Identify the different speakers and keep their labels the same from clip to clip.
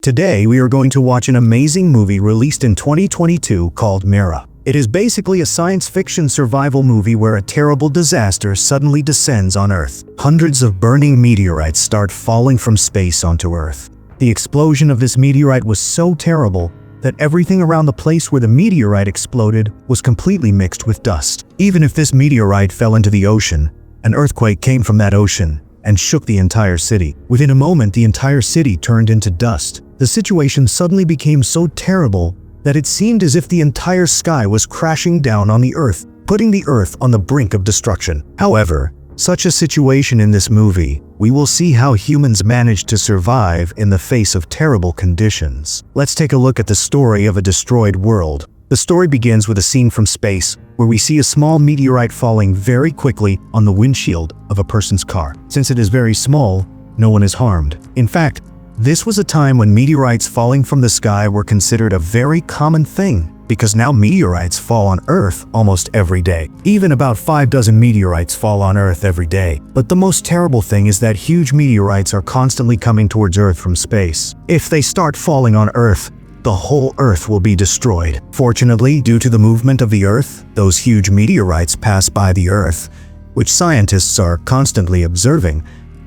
Speaker 1: Today we are going to watch an amazing movie released in 2022 called Lira. It is basically a science fiction survival movie where a terrible disaster suddenly descends on Earth. Hundreds of burning meteorites start falling from space onto Earth. The explosion of this meteorite was so terrible that everything around the place where the meteorite exploded was completely mixed with dust. Even if this meteorite fell into the ocean, an earthquake came from that ocean and shook the entire city. Within a moment, the entire city turned into dust. The situation suddenly became so terrible that it seemed as if the entire sky was crashing down on the Earth, putting the Earth on the brink of destruction. However, such a situation in this movie, we will see how humans managed to survive in the face of terrible conditions. Let's take a look at the story of a destroyed world. The story begins with a scene from space where we see a small meteorite falling very quickly on the windshield of a person's car. Since it is very small, no one is harmed. In fact, this was a time when meteorites falling from the sky were considered a very common thing, because now meteorites fall on Earth almost every day. Even about 5 dozen meteorites fall on Earth every day. But the most terrible thing is that huge meteorites are constantly coming towards Earth from space. If they start falling on Earth, the whole Earth will be destroyed. Fortunately, due to the movement of the Earth, those huge meteorites pass by the Earth, which scientists are constantly observing.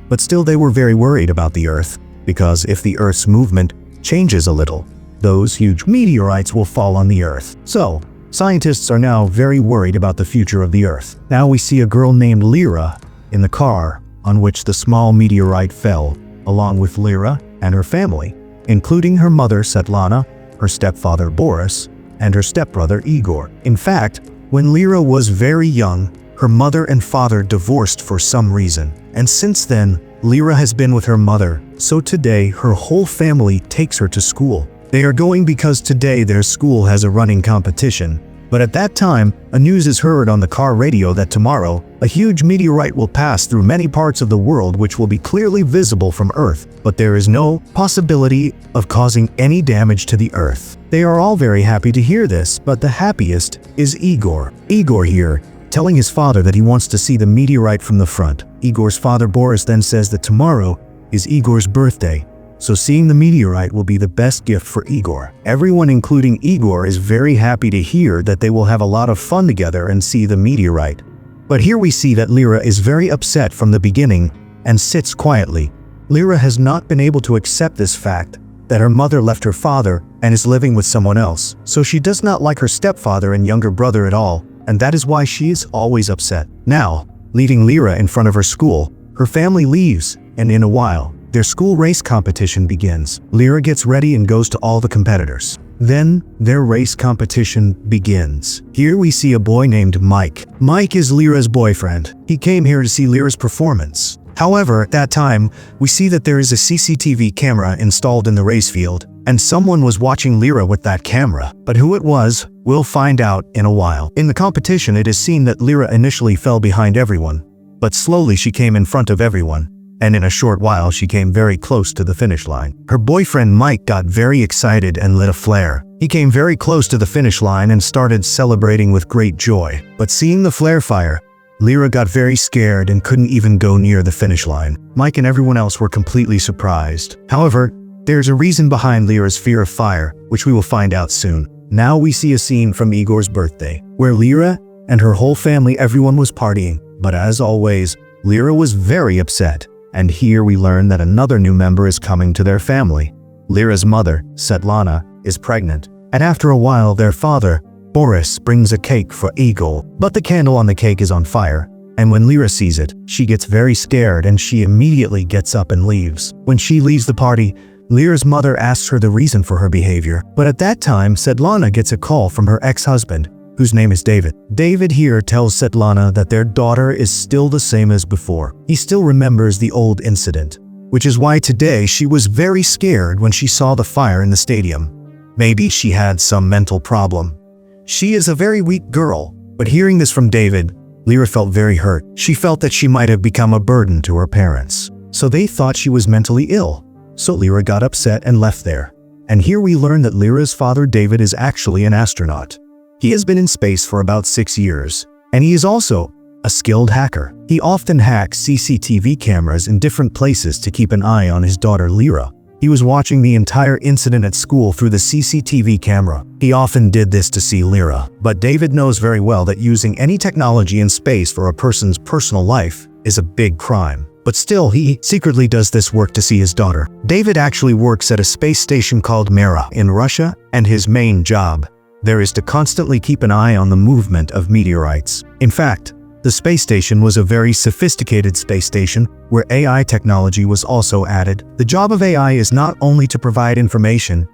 Speaker 1: But still, they were very worried about the Earth, because if the Earth's movement changes a little, those huge meteorites will fall on the Earth. So, scientists are now very worried about the future of the Earth. Now we see a girl named Lira in the car on which the small meteorite fell, along with Lira and her family, including her mother Svetlana, her stepfather Boris, and her stepbrother Igor. In fact, when Lira was very young, her mother and father divorced for some reason, and since then, Lira has been with her mother, so today her whole family takes her to school. They are going because today their school has a running competition. But at that time, a news is heard on the car radio that tomorrow, a huge meteorite will pass through many parts of the world which will be clearly visible from Earth, but there is no possibility of causing any damage to the Earth. They are all very happy to hear this, but the happiest is Igor. Igor here, telling his father that he wants to see the meteorite from the front. Igor's father Boris then says that tomorrow is Igor's birthday, so seeing the meteorite will be the best gift for Igor. Everyone, including Igor, is very happy to hear that they will have a lot of fun together and see the meteorite. But here we see that Lira is very upset from the beginning and sits quietly. Lira has not been able to accept this fact that her mother left her father and is living with someone else, so she does not like her stepfather and younger brother at all, and that is why she is always upset. Now, leaving Lira in front of her school, her family leaves, and in a while, their school race competition begins. Lira gets ready and goes to all the competitors. Then, their race competition begins. Here we see a boy named Mike. Mike is Lira's boyfriend. He came here to see Lira's performance. However, at that time, we see that there is a CCTV camera installed in the race field, and someone was watching Lira with that camera. But who it was, we'll find out in a while. In the competition, it is seen that Lira initially fell behind everyone, but slowly she came in front of everyone, and in a short while she came very close to the finish line. Her boyfriend Mike got very excited and lit a flare. He came very close to the finish line and started celebrating with great joy. But seeing the flare fire, Lira got very scared and couldn't even go near the finish line. Mike and everyone else were completely surprised. However, there's a reason behind Lira's fear of fire, which we will find out soon. Now we see a scene from Igor's birthday, where Lira and her whole family, everyone was partying. But as always, Lira was very upset. And here we learn that another new member is coming to their family. Lira's mother, Svetlana, is pregnant. And after a while, their father, Boris, brings a cake for Igor. But the candle on the cake is on fire. And when Lira sees it, she gets very scared and she immediately gets up and leaves. When she leaves the party, Lira's mother asks her the reason for her behavior. But at that time, Svetlana gets a call from her ex-husband, whose name is David. David here tells Svetlana that their daughter is still the same as before. He still remembers the old incident, which is why today she was very scared when she saw the fire in the stadium. Maybe she had some mental problem. She is a very weak girl, but hearing this from David, Lira felt very hurt. She felt that she might have become a burden to her parents, so they thought she was mentally ill. So Lira got upset and left there. And here we learn that Lira's father David is actually an astronaut. He has been in space for about 6 years, and he is also a skilled hacker. He often hacks CCTV cameras in different places to keep an eye on his daughter Lira. He was watching the entire incident at school through the CCTV camera. He often did this to see Lira, but David knows very well that using any technology in space for a person's personal life is a big crime. But still, he secretly does this work to see his daughter. David actually works at a space station called Lira in Russia, and his main job there is to constantly keep an eye on the movement of meteorites. In fact, the space station was a very sophisticated space station where AI technology was also added. The job of AI is not only to provide information,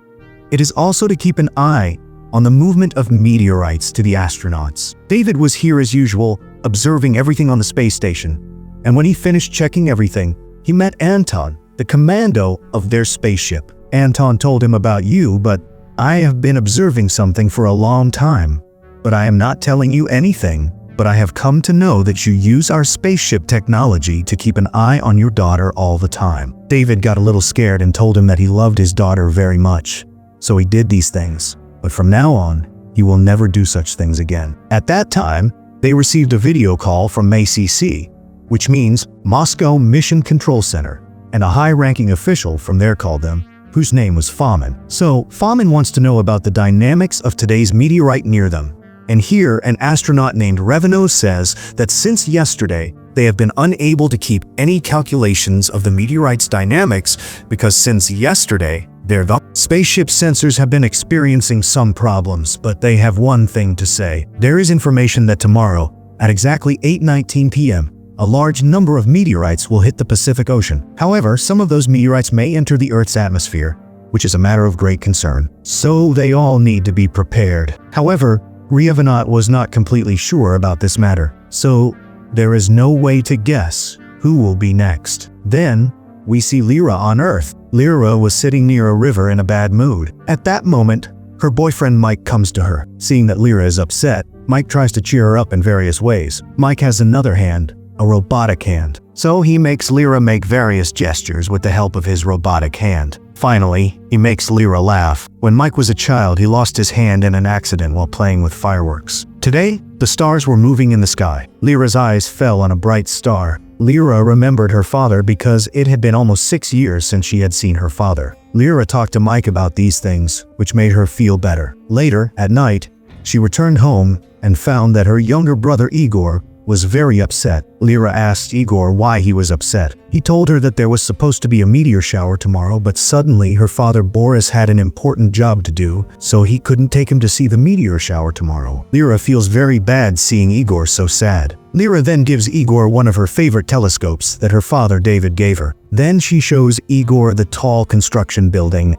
Speaker 1: it is also to keep an eye on the movement of meteorites to the astronauts. David was here as usual, observing everything on the space station. And when he finished checking everything, he met Anton, the commando of their spaceship. Anton told him about you, but I have been observing something for a long time. But I am not telling you anything. But I have come to know that you use our spaceship technology to keep an eye on your daughter all the time. David got a little scared and told him that he loved his daughter very much. So he did these things. But from now on, he will never do such things again. At that time, they received a video call from MACC, which means Moscow Mission Control Center, and a high-ranking official from there called them, whose name was Fomin. So, Fomin wants to know about the dynamics of today's meteorite near them. And here, an astronaut named Revenot says that since yesterday, they have been unable to keep any calculations of the meteorite's dynamics because since yesterday, their spaceship sensors have been experiencing some problems, but they have one thing to say. There is information that tomorrow, at exactly 8:19 p.m., a large number of meteorites will hit the Pacific Ocean. However, some of those meteorites may enter the Earth's atmosphere, which is a matter of great concern. So they all need to be prepared. However, Revenot was not completely sure about this matter, so there is no way to guess who will be next. Then, we see Lira on Earth. Lira was sitting near a river in a bad mood. At that moment, her boyfriend Mike comes to her. Seeing that Lira is upset, Mike tries to cheer her up in various ways. Mike has another hand, a robotic hand. So he makes Lira make various gestures with the help of his robotic hand. Finally, he makes Lira laugh. When Mike was a child, he lost his hand in an accident while playing with fireworks. Today, the stars were moving in the sky. Lira's eyes fell on a bright star. Lira remembered her father because it had been almost 6 years since she had seen her father. Lira talked to Mike about these things, which made her feel better. Later, at night, she returned home and found that her younger brother Igor was very upset. Lira asked Igor why he was upset. He told her that there was supposed to be a meteor shower tomorrow, but suddenly her father Boris had an important job to do, so he couldn't take him to see the meteor shower tomorrow. Lira feels very bad seeing Igor so sad. Lira then gives Igor one of her favorite telescopes that her father David gave her. Then she shows Igor the tall construction building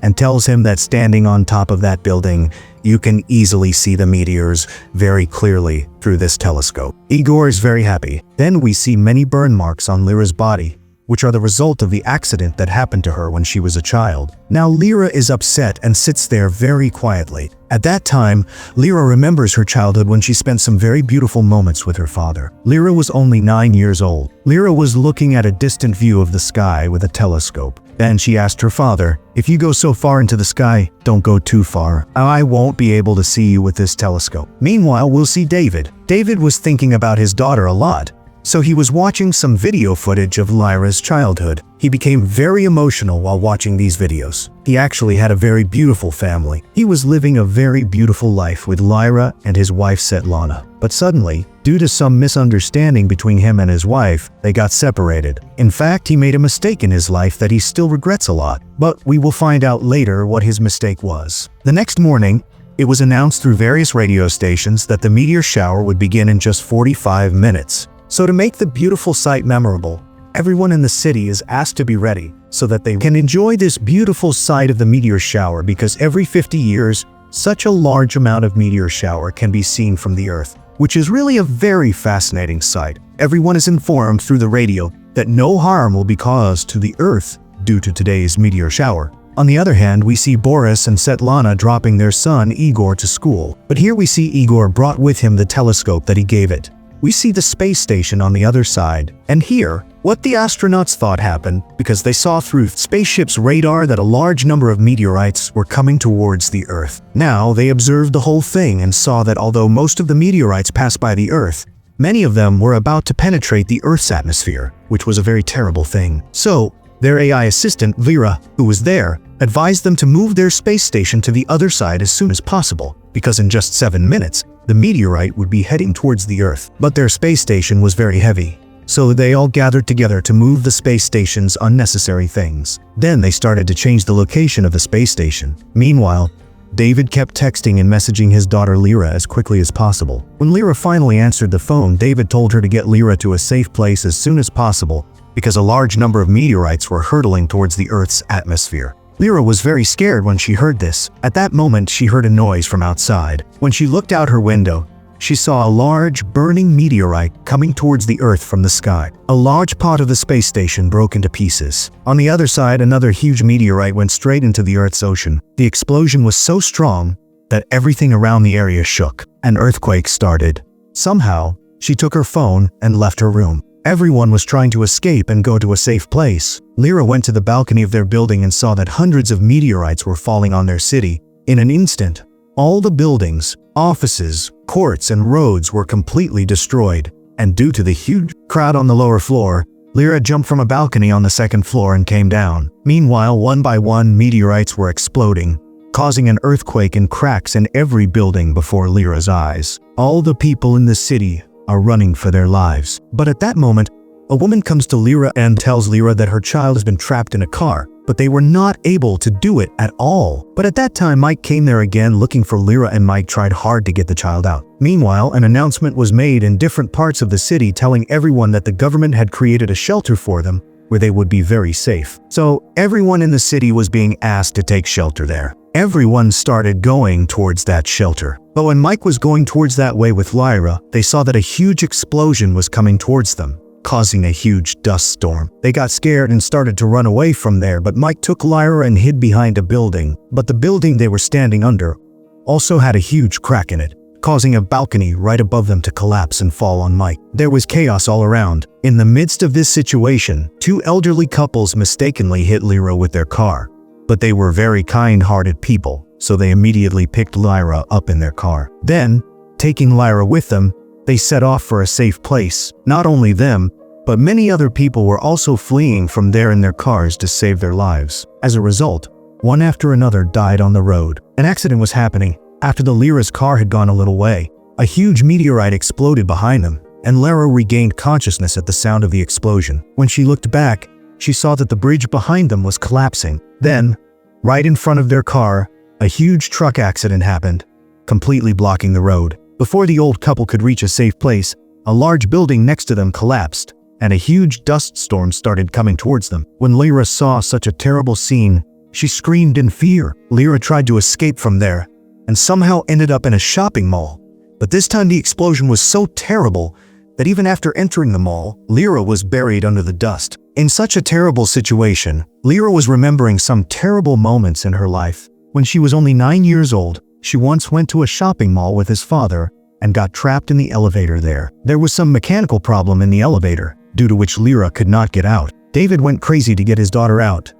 Speaker 1: and tells him that standing on top of that building, you can easily see the meteors very clearly through this telescope. Igor is very happy. Then we see many burn marks on Lira's body, which are the result of the accident that happened to her when she was a child. Now Lira is upset and sits there very quietly. At that time, Lira remembers her childhood when she spent some very beautiful moments with her father. Lira was only 9 years old. Lira was looking at a distant view of the sky with a telescope. Then she asked her father, "If you go so far into the sky, don't go too far. I won't be able to see you with this telescope." Meanwhile, we'll see David. David was thinking about his daughter a lot, so he was watching some video footage of Lyra's childhood. He became very emotional while watching these videos. He actually had a very beautiful family. He was living a very beautiful life with Lira and his wife Svetlana. But suddenly, due to some misunderstanding between him and his wife, they got separated. In fact, he made a mistake in his life that he still regrets a lot. But we will find out later what his mistake was. The next morning, it was announced through various radio stations that the meteor shower would begin in just 45 minutes. So to make the beautiful sight memorable, everyone in the city is asked to be ready so that they can enjoy this beautiful sight of the meteor shower, because every 50 years, such a large amount of meteor shower can be seen from the Earth, which is really a very fascinating sight. Everyone is informed through the radio that no harm will be caused to the Earth due to today's meteor shower. On the other hand, we see Boris and Svetlana dropping their son Igor to school. But here we see Igor brought with him the telescope that he gave it. We see the space station on the other side, and here, what the astronauts thought happened because they saw through spaceship's radar that a large number of meteorites were coming towards the Earth. Now, they observed the whole thing and saw that although most of the meteorites passed by the Earth, many of them were about to penetrate the Earth's atmosphere, which was a very terrible thing. So, Their AI assistant, Lira, who was there, advised them to move their space station to the other side as soon as possible, because in just 7 minutes, the meteorite would be heading towards the Earth. But their space station was very heavy, so they all gathered together to move the space station's unnecessary things. Then they started to change the location of the space station. Meanwhile, David kept texting and messaging his daughter Lira as quickly as possible. When Lira finally answered the phone, David told her to get Lira to a safe place as soon as possible because a large number of meteorites were hurtling towards the Earth's atmosphere. Lira was very scared when she heard this. At that moment, she heard a noise from outside. When she looked out her window, she saw a large, burning meteorite coming towards the Earth from the sky. A large part of the space station broke into pieces. On the other side, another huge meteorite went straight into the Earth's ocean. The explosion was so strong that everything around the area shook. An earthquake started. Somehow, she took her phone and left her room. Everyone was trying to escape and go to a safe place. Lira went to the balcony of their building and saw that hundreds of meteorites were falling on their city. In an instant, all the buildings, offices, courts, and roads were completely destroyed. And due to the huge crowd on the lower floor, Lira jumped from a balcony on the second floor and came down. Meanwhile, one by one, meteorites were exploding, causing an earthquake and cracks in every building before Lira's eyes. All the people in the city are running for their lives. But at that moment, a woman comes to Lira and tells Lira that her child has been trapped in a car, but they were not able to do it at all. But at that time, Mike came there again looking for Lira, and Mike tried hard to get the child out. Meanwhile, an announcement was made in different parts of the city telling everyone that the government had created a shelter for them where they would be very safe. So everyone in the city was being asked to take shelter there. Everyone started going towards that shelter. But when Mike was going towards that way with Lira, they saw that a huge explosion was coming towards them, causing a huge dust storm. They got scared and started to run away from there, but Mike took Lira and hid behind a building. But the building they were standing under also had a huge crack in it, causing a balcony right above them to collapse and fall on Mike. There was chaos all around. In the midst of this situation, two elderly couples mistakenly hit Lira with their car. But they were very kind-hearted people, so they immediately picked Lira up in their car. Then, taking Lira with them, they set off for a safe place. Not only them, but many other people were also fleeing from there in their cars to save their lives. As a result, one after another died on the road. An accident was happening. After the Lira's car had gone a little way, a huge meteorite exploded behind them, and Lira regained consciousness at the sound of the explosion. When she looked back, she saw that the bridge behind them was collapsing. Then, right in front of their car, a huge truck accident happened, completely blocking the road. Before the old couple could reach a safe place, a large building next to them collapsed, and a huge dust storm started coming towards them. When Lira saw such a terrible scene, she screamed in fear. Lira tried to escape from there, and somehow ended up in a shopping mall. But this time the explosion was so terrible that even after entering the mall, Lira was buried under the dust. In such a terrible situation, Lira was remembering some terrible moments in her life. When she was only 9 years old, she once went to a shopping mall with his father and got trapped in the elevator there. There was some mechanical problem in the elevator, due to which Lira could not get out. David went crazy to get his daughter out,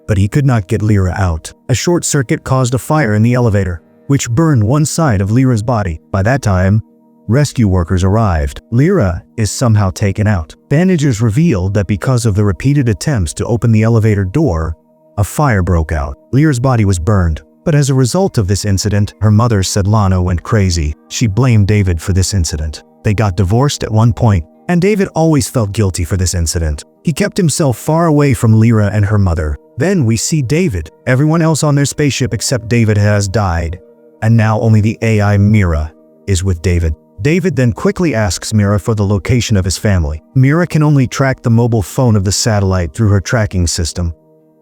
Speaker 1: but he could not get Lira out. A short circuit caused a fire in the elevator, which burned one side of Lira's body. By that time, rescue workers arrived. Lira is somehow taken out. Bandagers revealed that because of the repeated attempts to open the elevator door, a fire broke out. Lira's body was burned. But as a result of this incident, her mother, Svetlana, went crazy. She blamed David for this incident. They got divorced at one point, and David always felt guilty for this incident. He kept himself far away from Lira and her mother. Then we see David. Everyone else on their spaceship except David has died, and now only the AI Mira is with David. David then quickly asks Mira for the location of his family. Mira can only track the mobile phone of the satellite through her tracking system,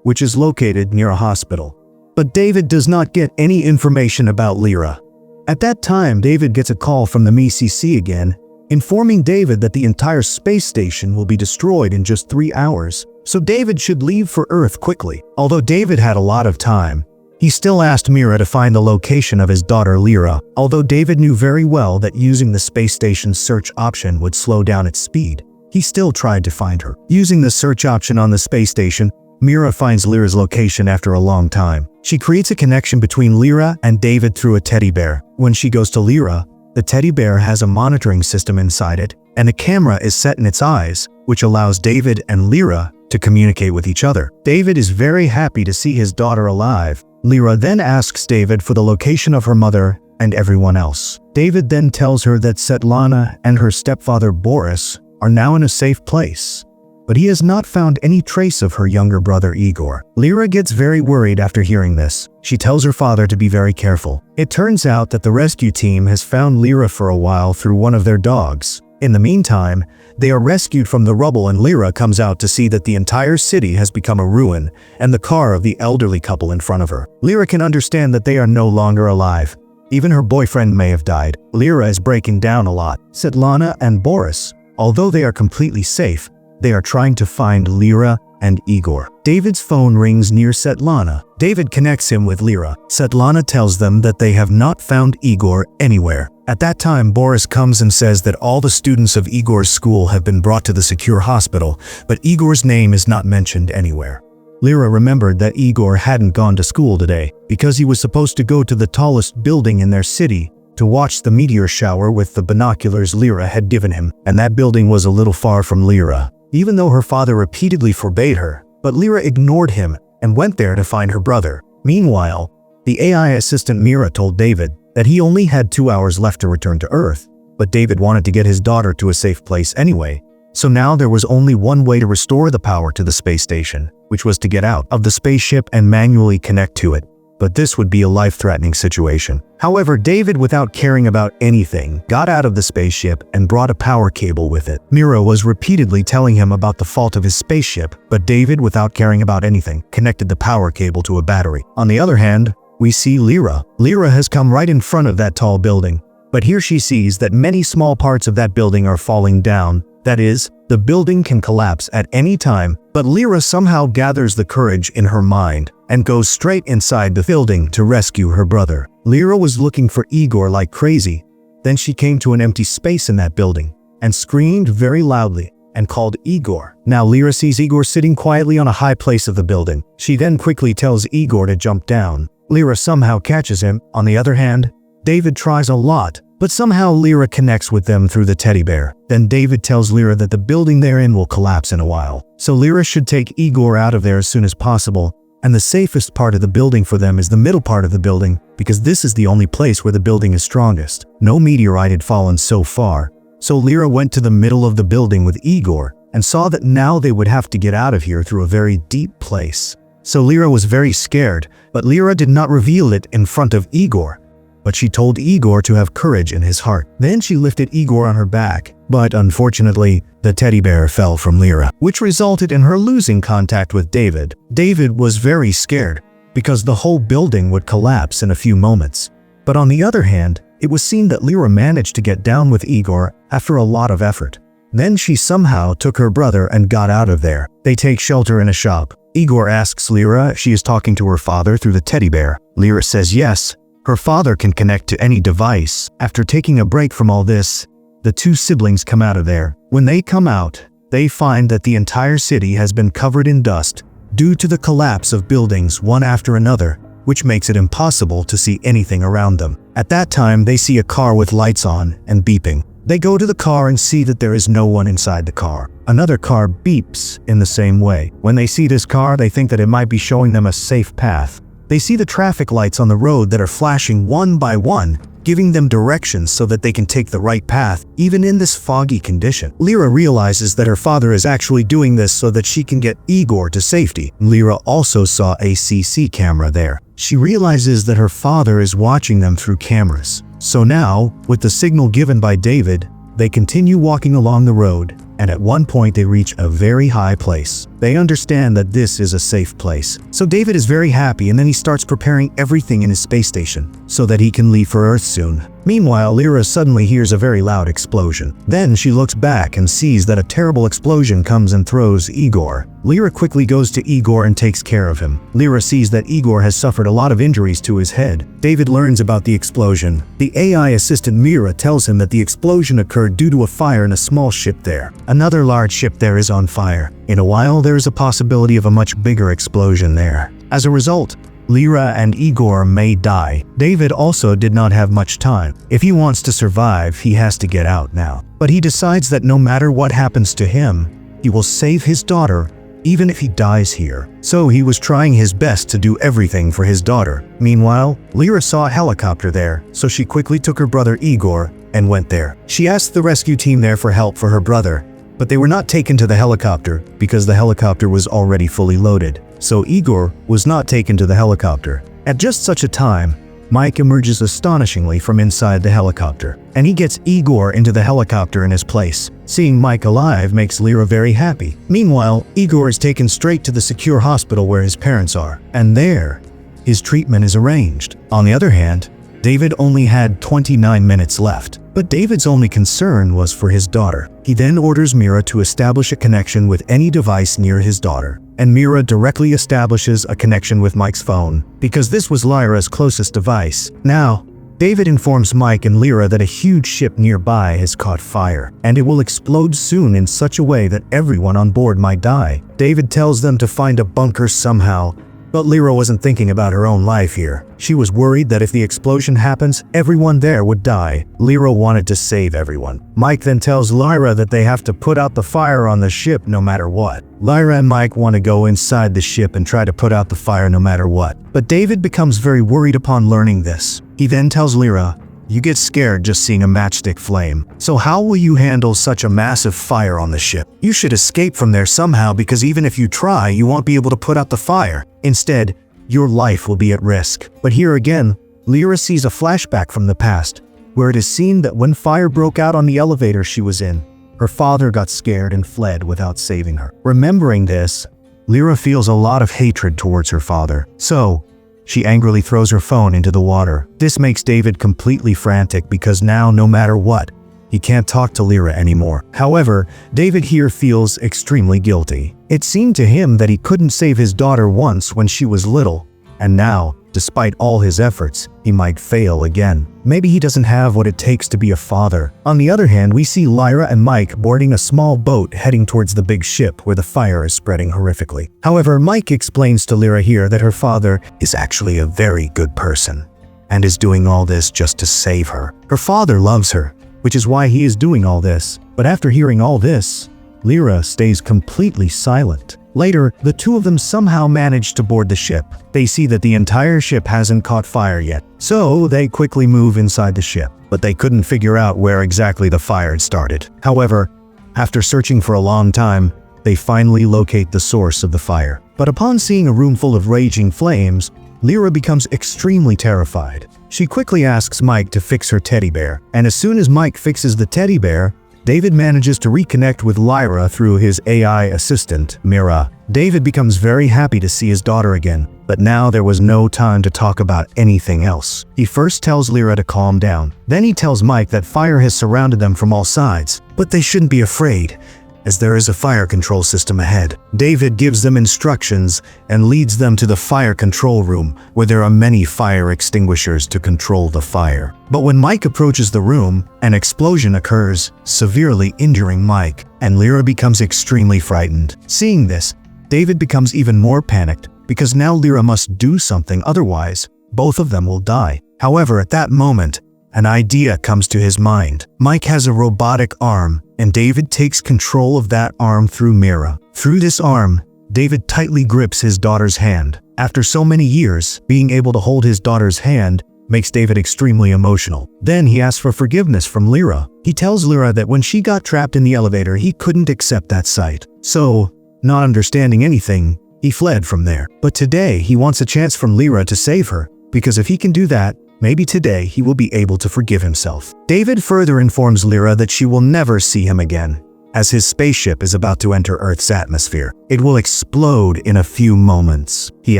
Speaker 1: which is located near a hospital. But David does not get any information about Lira. At that time, David gets a call from the MECC again, informing David that the entire space station will be destroyed in just 3 hours. So David should leave for Earth quickly. Although David had a lot of time, he still asked Mira to find the location of his daughter Lira. Although David knew very well that using the space station's search option would slow down its speed, he still tried to find her. Using the search option on the space station, Mira finds Lira's location after a long time. She creates a connection between Lira and David through a teddy bear. When she goes to Lira, The teddy bear has a monitoring system inside it, and a camera is set in its eyes, which allows David and Lira to communicate with each other. David is very happy to see his daughter alive. Lira then asks David for the location of her mother and everyone else. David then tells her that Svetlana and her stepfather Boris are now in a safe place, but he has not found any trace of her younger brother Igor. Lira gets very worried after hearing this. She tells her father to be very careful. It turns out that the rescue team has found Lira for a while through one of their dogs. In the meantime, they are rescued from the rubble and Lira comes out to see that the entire city has become a ruin and the car of the elderly couple in front of her. Lira can understand that they are no longer alive. Even her boyfriend may have died. Lira is breaking down a lot. Svetlana and Boris, although they are completely safe, they are trying to find Lira and Igor. David's phone rings near Svetlana. David connects him with Lira. Svetlana tells them that they have not found Igor anywhere. At that time, Boris comes and says that all the students of Igor's school have been brought to the secure hospital, but Igor's name is not mentioned anywhere. Lira remembered that Igor hadn't gone to school today because he was supposed to go to the tallest building in their city to watch the meteor shower with the binoculars Lira had given him, and that building was a little far from Lira. Even though her father repeatedly forbade her, but Lira ignored him and went there to find her brother. Meanwhile, the AI assistant Mira told David that he only had 2 hours left to return to Earth, but David wanted to get his daughter to a safe place anyway. So now there was only one way to restore the power to the space station, which was to get out of the spaceship and manually connect to it. But this would be a life-threatening situation. However, David, without caring about anything, got out of the spaceship and brought a power cable with it. Mira was repeatedly telling him about the fault of his spaceship, but David, without caring about anything, connected the power cable to a battery. On the other hand, we see Lira. Lira has come right in front of that tall building, but here she sees that many small parts of that building are falling down. That is, the building can collapse at any time, but Lira somehow gathers the courage in her mind and goes straight inside the building to rescue her brother. Lira was looking for Igor like crazy. Then she came to an empty space in that building and screamed very loudly and called Igor. Now Lira sees Igor sitting quietly on a high place of the building. She then quickly tells Igor to jump down. Lira somehow catches him. On the other hand, David tries a lot, but somehow Lira connects with them through the teddy bear. Then David tells Lira that the building they're in will collapse in a while. So Lira should take Igor out of there as soon as possible, and the safest part of the building for them is the middle part of the building, because this is the only place where the building is strongest. No meteorite had fallen so far, so Lira went to the middle of the building with Igor and saw that now they would have to get out of here through a very deep place. So Lira was very scared, but Lira did not reveal it in front of Igor. But she told Igor to have courage in his heart. Then she lifted Igor on her back, but unfortunately, the teddy bear fell from Lira, which resulted in her losing contact with David. David was very scared because the whole building would collapse in a few moments. But on the other hand, it was seen that Lira managed to get down with Igor after a lot of effort. Then she somehow took her brother and got out of there. They take shelter in a shop. Igor asks Lira if she is talking to her father through the teddy bear. Lira says yes. Her father can connect to any device. After taking a break from all this, the two siblings come out of there. When they come out, they find that the entire city has been covered in dust due to the collapse of buildings one after another, which makes it impossible to see anything around them. At that time, they see a car with lights on and beeping. They go to the car and see that there is no one inside the car. Another car beeps in the same way. When they see this car, they think that it might be showing them a safe path. They see the traffic lights on the road that are flashing one by one, giving them directions so that they can take the right path, even in this foggy condition. Lira realizes that her father is actually doing this so that she can get Igor to safety. Lira also saw a CC camera there. She realizes that her father is watching them through cameras. So now, with the signal given by David, they continue walking along the road, and at one point they reach a very high place. They understand that this is a safe place. So David is very happy, and then he starts preparing everything in his space station so that he can leave for Earth soon. Meanwhile, Lira suddenly hears a very loud explosion. Then she looks back and sees that a terrible explosion comes and throws Igor. Lira quickly goes to Igor and takes care of him. Lira sees that Igor has suffered a lot of injuries to his head. David learns about the explosion. The AI assistant Mira tells him that the explosion occurred due to a fire in a small ship there. Another large ship there is on fire. In a while, there is a possibility of a much bigger explosion there. As a result, Lira and Igor may die. David also did not have much time. If he wants to survive, he has to get out now. But he decides that no matter what happens to him, he will save his daughter, even if he dies here. So he was trying his best to do everything for his daughter. Meanwhile, Lira saw a helicopter there, so she quickly took her brother Igor and went there. She asked the rescue team there for help for her brother, but they were not taken to the helicopter because the helicopter was already fully loaded. So Igor was not taken to the helicopter. At just such a time, Mike emerges astonishingly from inside the helicopter, and he gets Igor into the helicopter in his place. Seeing Mike alive makes Lira very happy. Meanwhile, Igor is taken straight to the secure hospital where his parents are, and there, his treatment is arranged. On the other hand, David only had 29 minutes left, but David's only concern was for his daughter. He then orders Mira to establish a connection with any device near his daughter, and Mira directly establishes a connection with Mike's phone, because this was Lyra's closest device. Now, David informs Mike and Lira that a huge ship nearby has caught fire, and it will explode soon in such a way that everyone on board might die. David tells them to find a bunker somehow, but Lira wasn't thinking about her own life here. She was worried that if the explosion happens, everyone there would die. Lira wanted to save everyone. Mike then tells Lira that they have to put out the fire on the ship no matter what. Lira and Mike want to go inside the ship and try to put out the fire no matter what. But David becomes very worried upon learning this. He then tells Lira, "You get scared just seeing a matchstick flame. So how will you handle such a massive fire on the ship? You should escape from there somehow, because even if you try, you won't be able to put out the fire. Instead, your life will be at risk." But here again, Lira sees a flashback from the past, where it is seen that when fire broke out on the elevator she was in, her father got scared and fled without saving her. Remembering this, Lira feels a lot of hatred towards her father. So, she angrily throws her phone into the water. This makes David completely frantic because now, no matter what, he can't talk to Lira anymore. However, David here feels extremely guilty. It seemed to him that he couldn't save his daughter once when she was little, and now, despite all his efforts, he might fail again. Maybe he doesn't have what it takes to be a father. On the other hand, we see Lira and Mike boarding a small boat heading towards the big ship where the fire is spreading horrifically. However, Mike explains to Lira here that her father is actually a very good person and is doing all this just to save her. Her father loves her, which is why he is doing all this. But after hearing all this, Lira stays completely silent. Later, the two of them somehow manage to board the ship. They see that the entire ship hasn't caught fire yet, so they quickly move inside the ship. But they couldn't figure out where exactly the fire had started. However, after searching for a long time, they finally locate the source of the fire. But upon seeing a room full of raging flames, Lira becomes extremely terrified. She quickly asks Mike to fix her teddy bear, and as soon as Mike fixes the teddy bear, David manages to reconnect with Lira through his AI assistant, Mira. David becomes very happy to see his daughter again, but now there was no time to talk about anything else. He first tells Lira to calm down. Then he tells Mike that fire has surrounded them from all sides, but they shouldn't be afraid, as there is a fire control system ahead. David gives them instructions and leads them to the fire control room, where there are many fire extinguishers to control the fire. But when Mike approaches the room, an explosion occurs, severely injuring Mike, and Lira becomes extremely frightened. Seeing this, David becomes even more panicked, because now Lira must do something, otherwise, both of them will die. However, at that moment, an idea comes to his mind. Mike has a robotic arm, and David takes control of that arm through Mira. Through this arm, David tightly grips his daughter's hand. After so many years, being able to hold his daughter's hand makes David extremely emotional. Then he asks for forgiveness from Lira. He tells Lira that when she got trapped in the elevator, he couldn't accept that sight. So, not understanding anything, he fled from there. But today, he wants a chance from Lira to save her, because if he can do that, maybe today he will be able to forgive himself. David further informs Lira that she will never see him again, as his spaceship is about to enter Earth's atmosphere. It will explode in a few moments. He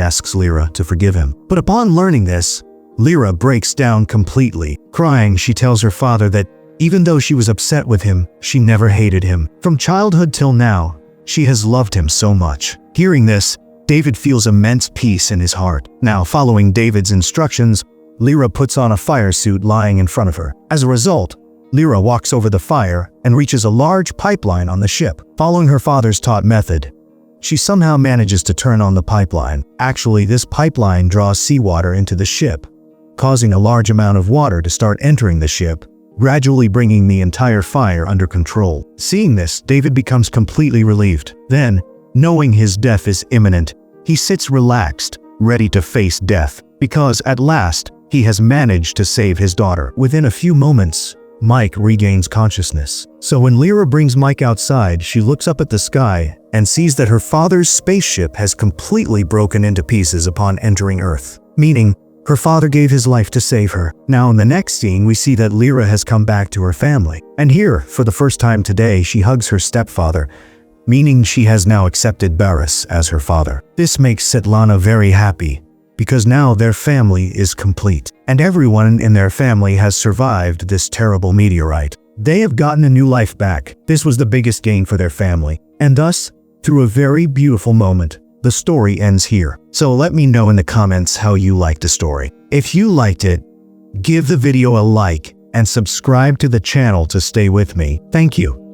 Speaker 1: asks Lira to forgive him. But upon learning this, Lira breaks down completely. Crying, she tells her father that even though she was upset with him, she never hated him. From childhood till now, she has loved him so much. Hearing this, David feels immense peace in his heart. Now, following David's instructions, Lira puts on a fire suit lying in front of her. As a result, Lira walks over the fire and reaches a large pipeline on the ship. Following her father's taught method, she somehow manages to turn on the pipeline. Actually, this pipeline draws seawater into the ship, causing a large amount of water to start entering the ship, gradually bringing the entire fire under control. Seeing this, David becomes completely relieved. Then, knowing his death is imminent, he sits relaxed, ready to face death, because at last, he has managed to save his daughter. Within a few moments, Mike regains consciousness. So when Lira brings Mike outside, she looks up at the sky and sees that her father's spaceship has completely broken into pieces upon entering Earth, meaning her father gave his life to save her. Now in the next scene, we see that Lira has come back to her family. And here, for the first time today, she hugs her stepfather, meaning she has now accepted Barris as her father. This makes Svetlana very happy, because now their family is complete, and everyone in their family has survived this terrible meteorite. They have gotten a new life back. This was the biggest gain for their family, and thus, through a very beautiful moment, the story ends here. So let me know in the comments how you liked the story. If you liked it, give the video a like and subscribe to the channel to stay with me. Thank you.